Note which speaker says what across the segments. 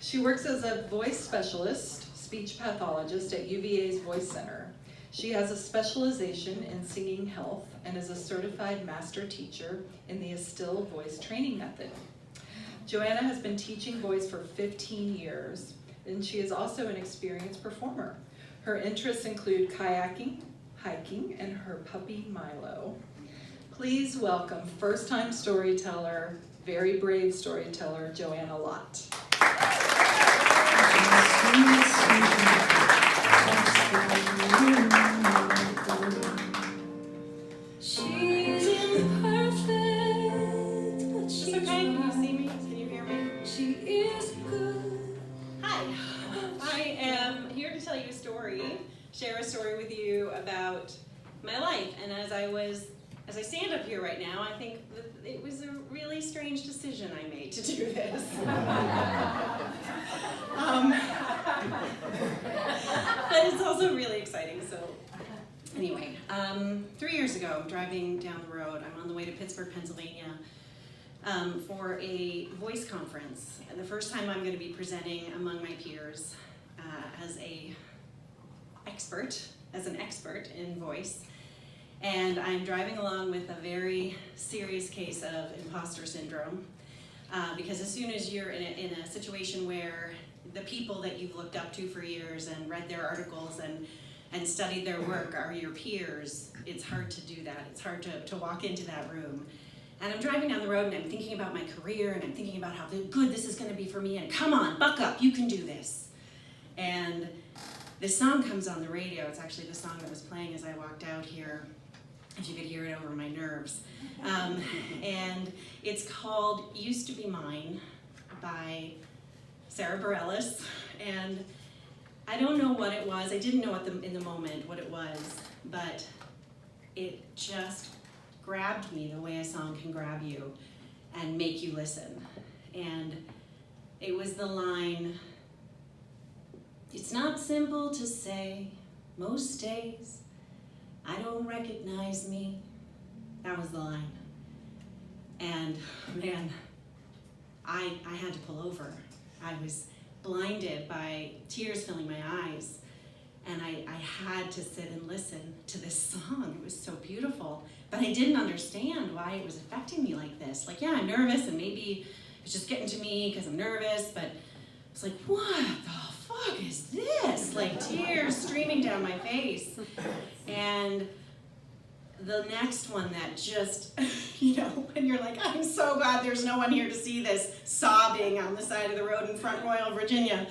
Speaker 1: She works as a voice specialist, speech pathologist at UVA's Voice Center. She has a specialization in singing health and is a certified master teacher in the Still Voice Training Method. Joanna has been teaching voice for 15 years, and she is also an experienced performer. Her interests include kayaking, hiking, and her puppy Milo. Please welcome first-time storyteller, very brave storyteller, Joanna Lott.
Speaker 2: She's imperfect, but she's
Speaker 3: okay. Can you see me? Can you hear me?
Speaker 2: She is good.
Speaker 3: Hi. I am here to tell you a story, share a story with you about my life. And as I stand up here right now, I think that it was a really strange decision I made to do this. But it's also really exciting. So anyway, 3 years ago, I'm driving down the road. I'm on the way to Pittsburgh, Pennsylvania, for a voice conference. And the first time I'm going to be presenting among my peers as an expert in voice. And I'm driving along with a very serious case of imposter syndrome, because as soon as you're in a situation where the people that you've looked up to for years and read their articles and studied their work are your peers, it's hard to do that. It's hard to walk into that room. And I'm driving down the road and I'm thinking about my career and I'm thinking about how good this is going to be for me, and come on, buck up, you can do this. And this song comes on the radio. It's actually the song that was playing as I walked out here, if you could hear it over my nerves. And it's called Used to Be Mine by Sarah Bareilles. And I don't know what it was. I didn't know in the moment what it was, but it just grabbed me the way a song can grab you and make you listen. And it was the line, "It's not simple to say, most days I don't recognize me." That was the line. And man, I had to pull over. I was blinded by tears filling my eyes. And I had to sit and listen to this song. It was so beautiful. But I didn't understand why it was affecting me like this. Like, yeah, I'm nervous and maybe it's just getting to me because I'm nervous, but it's like, what the fuck is this? Like tears streaming down my face. And the next one that just, when you're like, I'm so glad there's no one here to see this, sobbing on the side of the road in Front Royal, Virginia.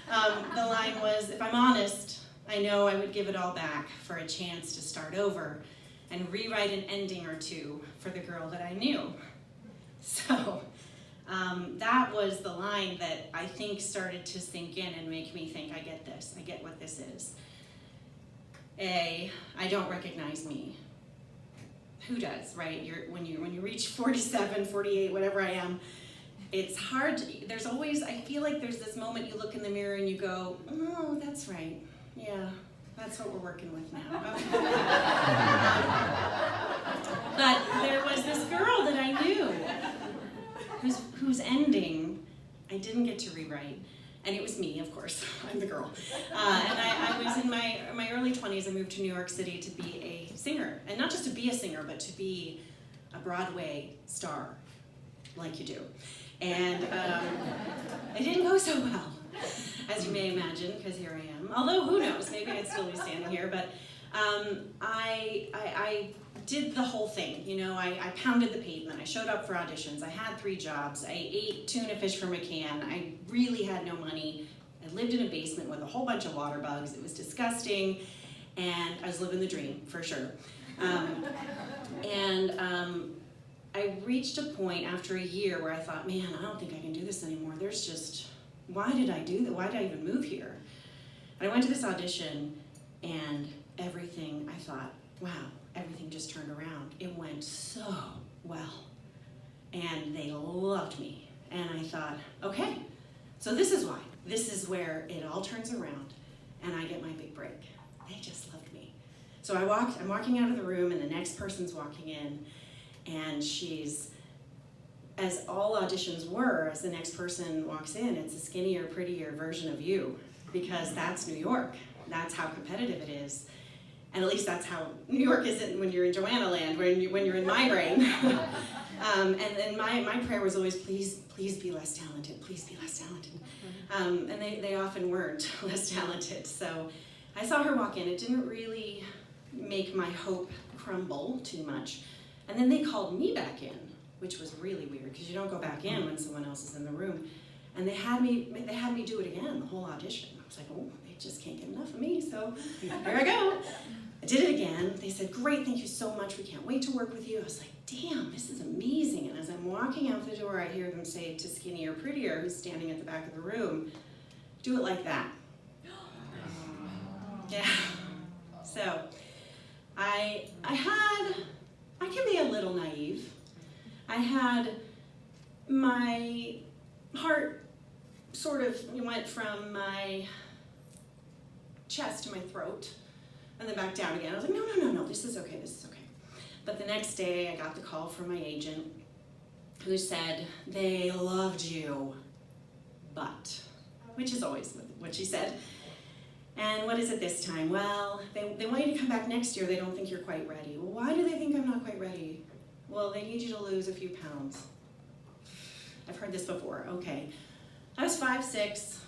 Speaker 3: The line was, "If I'm honest, I know I would give it all back for a chance to start over and rewrite an ending or two for the girl that I knew." So that was the line that I think started to sink in and make me think, I get this, I get what this is. I don't recognize me. Who does, right? When you reach 47, 48, whatever I am, it's hard. There's always, I feel like there's this moment you look in the mirror and you go, oh, that's right. Yeah, that's what we're working with now. But there was this girl that I knew whose ending I didn't get to rewrite. And it was me, of course. I'm the girl. And I was in my early 20s. I moved to New York City to be a singer. And not just to be a singer, but to be a Broadway star, like you do. And it didn't go so well, as you may imagine, because here I am. Although, who knows, maybe I'd still be standing here. But I did the whole thing. I pounded the pavement. I showed up for auditions. I had 3 jobs. I ate tuna fish from a can. I really had no money. I lived in a basement with a whole bunch of water bugs. It was disgusting, and I was living the dream, for sure. I reached a point after a year where I thought, man, I don't think I can do this anymore. There's just, why did I do that? Why did I even move here? And I went to this audition, and everything, I thought, wow, everything just turned around. It went so well. And they loved me. And I thought, okay, so this is why. This is where it all turns around, and I get my big break. They just loved me. So I'm walking out of the room, and the next person's walking in, and she's as all auditions were, as the next person walks in, it's a skinnier, prettier version of you, because that's New York. That's how competitive it is. And at least that's how New York isn't when you're in Joanna land, when you're in my brain. And my prayer was always, please be less talented, please be less talented. And they often weren't less talented. So I saw her walk in. It didn't really make my hope crumble too much. And then they called me back in, which was really weird, because you don't go back in when someone else is in the room. And they had me do it again, the whole audition. I was like, oh, they just can't get enough of me, so here I go. I did it again. They said, great, thank you so much. We can't wait to work with you. I was like, damn, this is amazing. And as I'm walking out the door, I hear them say to Skinnier Prettier, who's standing at the back of the room, do it like that. Yeah. So I can be a little naive. I had my heart sort of went from my chest to my throat and then back down again. I was like, no, this is okay. But the next day I got the call from my agent who said, they loved you, but, which is always what she said. And what is it this time? Well, they want you to come back next year. They don't think you're quite ready. Well, why do they think I'm not quite ready? Well, they need you to lose a few pounds. I've heard this before. Okay. I was 5'6",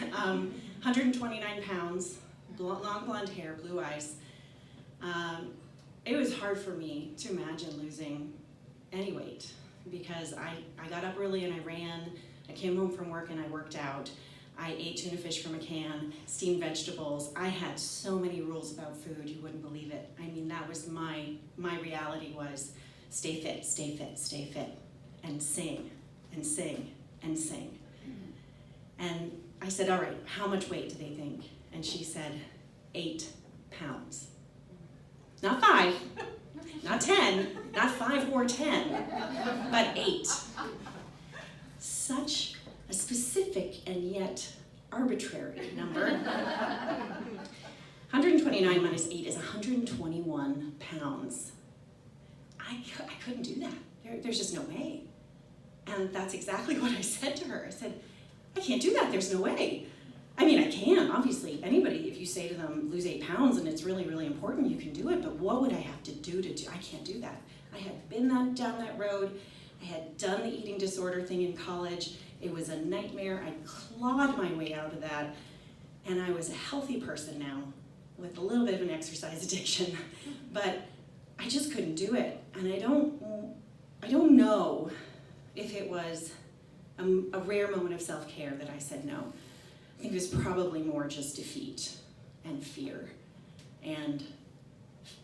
Speaker 3: 129 pounds, long blonde hair, blue eyes. It was hard for me to imagine losing any weight because I got up early and I ran. I came home from work and I worked out. I ate tuna fish from a can, steamed vegetables. I had so many rules about food, you wouldn't believe it. I mean, that was my reality was stay fit, stay fit, stay fit, and sing, and sing, and sing. And I said, all right, how much weight do they think? And she said, 8 pounds. Not 5, not 10, not 5 or 10, but 8. Such a specific and yet arbitrary number. 129 minus 8 is 121 pounds. I couldn't do that. There's just no way. And that's exactly what I said to her. I said, I can't do that, there's no way. I mean, I can, obviously. Anybody, if you say to them, lose 8 pounds and it's really, really important, you can do it, but what would I have to do? I can't do that. I had been down that road. I had done the eating disorder thing in college. It was a nightmare. I clawed my way out of that. And I was a healthy person now with a little bit of an exercise addiction. But I just couldn't do it. And I don't know if it was a rare moment of self-care that I said no. I think it was probably more just defeat and fear and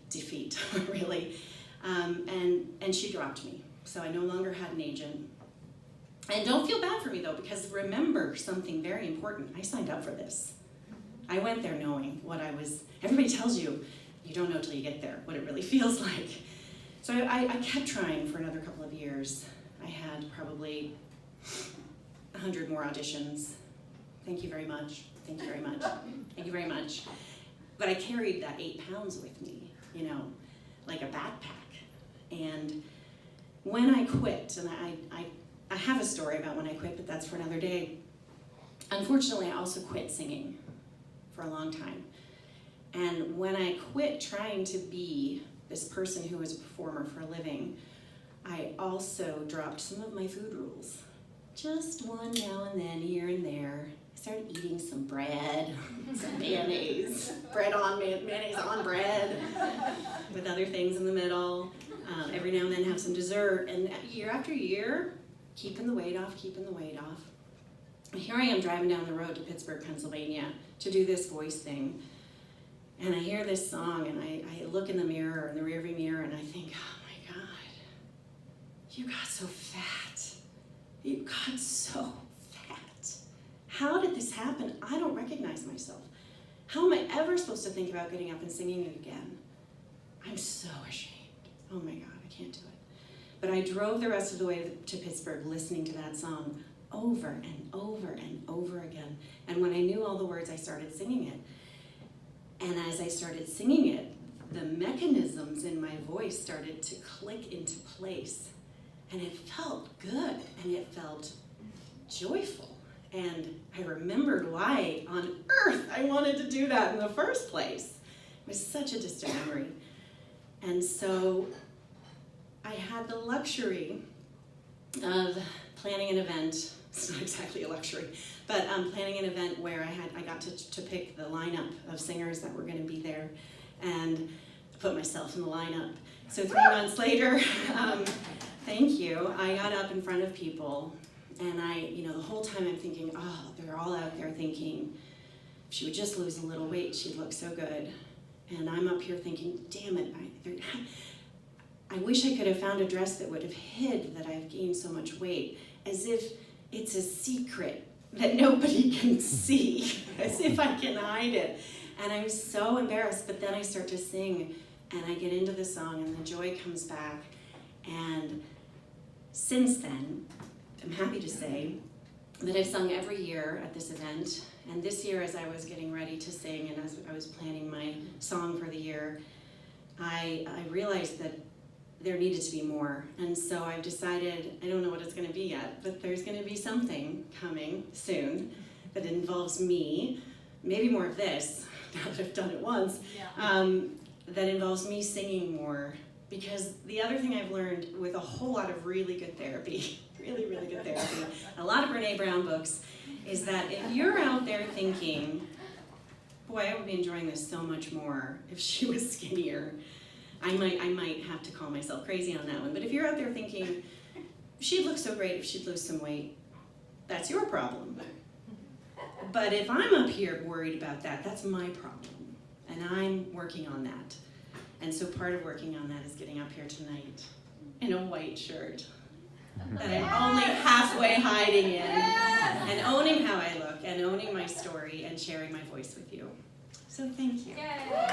Speaker 3: defeat, really. And she dropped me. So I no longer had an agent. And don't feel bad for me though, because remember something very important. I signed up for this. I went there knowing what I was, everybody tells you, you don't know till you get there, what it really feels like. So I kept trying for another couple of years. I had probably 100 more auditions. Thank you very much. Thank you very much. Thank you very much. But I carried that 8 pounds with me, like a backpack. And when I quit, and I have a story about when I quit, but that's for another day. Unfortunately, I also quit singing for a long time. And when I quit trying to be this person who was a performer for a living, I also dropped some of my food rules. Just one now and then, here and there. I started eating some bread, some mayonnaise, mayonnaise on bread, with other things in the middle. Every now and then have some dessert, and year after year, keeping the weight off. Here I am driving down the road to Pittsburgh, Pennsylvania to do this voice thing. And I hear this song and I look in the mirror, in the rearview mirror, and I think, oh my God, you got so fat. You got so fat. How did this happen? I don't recognize myself. How am I ever supposed to think about getting up and singing it again? I'm so ashamed. Oh my God, I can't do it. But I drove the rest of the way to Pittsburgh listening to that song over and over and over again. And when I knew all the words, I started singing it. And as I started singing it, the mechanisms in my voice started to click into place. And it felt good, and it felt joyful. And I remembered why on earth I wanted to do that in the first place. It was such a distant memory. And so I had the luxury of planning an event. It's not exactly a luxury, but planning an event where I got to pick the lineup of singers that were going to be there, and put myself in the lineup. So 3 months later, thank you, I got up in front of people, and the whole time I'm thinking, oh, they're all out there thinking, if she would just lose a little weight, she'd look so good. And I'm up here thinking, damn it, I wish I could have found a dress that would have hid that I've gained so much weight, as if it's a secret that nobody can see, as if I can hide it. And I'm so embarrassed, but then I start to sing, and I get into the song, and the joy comes back. And since then, I'm happy to say that I've sung every year at this event. And this year, as I was getting ready to sing, and as I was planning my song for the year, I realized that there needed to be more. And so I've decided, I don't know what it's going to be yet, but there's going to be something coming soon that involves me, maybe more of this, now that I've done it once, that involves me singing more. Because the other thing I've learned with a whole lot of really good therapy, really, really good therapy, a lot of Brene Brown books, is that if you're out there thinking, boy, I would be enjoying this so much more if she was skinnier, I might have to call myself crazy on that one. But if you're out there thinking, she'd look so great if she'd lose some weight, that's your problem. But if I'm up here worried about that, that's my problem. And I'm working on that. And so part of working on that is getting up here tonight in a white shirt that I'm only halfway hiding in, and owning how I look, and owning my story, and sharing my voice with you. So thank you.
Speaker 2: Yay.